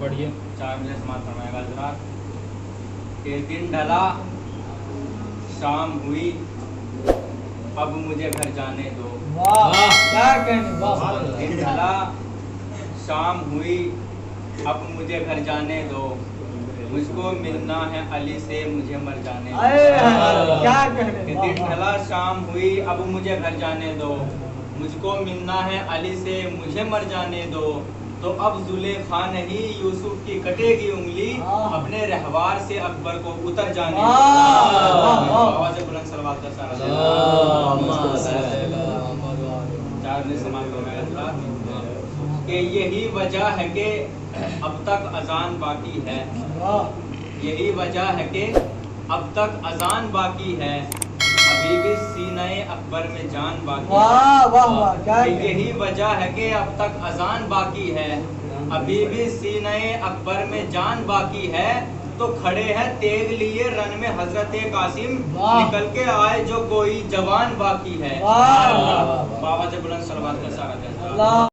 पढ़िए। 4 मिनट समाप्त फरमाएगा हज़रात। कि दिन ढला शाम हुई अब मुझे घर जाने दो। वाह क्या कहने, वाह दिन ढला शाम हुई अब मुझे घर जाने दो, मुझको मिलना है अली से मुझे मर जाने दो। क्या कहने, कि दिन ढला शाम हुई अब मुझे घर जाने दो, मुझको मिलना है अली से मुझे मर जाने दो। तो अब जुलेखा नहीं यूसुफ की कटेगी उंगली, अपने रहवार से अकबर को उतर जाने दो। आवाज़ बुलंद सलवात का सारा 4 मिनट समाप्त हो गया। कि यही वजह है कि अब तक अजान बाकी है, यही वजह है कि अब तक अजान बाकी है, अभी भी सीने अकबर में जान बाकी है। वाह वाह वाह क्या कि यही वजह है कि अब तक अजान बाकी है, अभी भी सीने अकबर में जान बाकी है। तो खड़े हैं तेग लिए रन में हजरत कासिम, निकल के आए जो कोई जवान बाकी है। वाह बाबा से बुलंद सलवात का सारा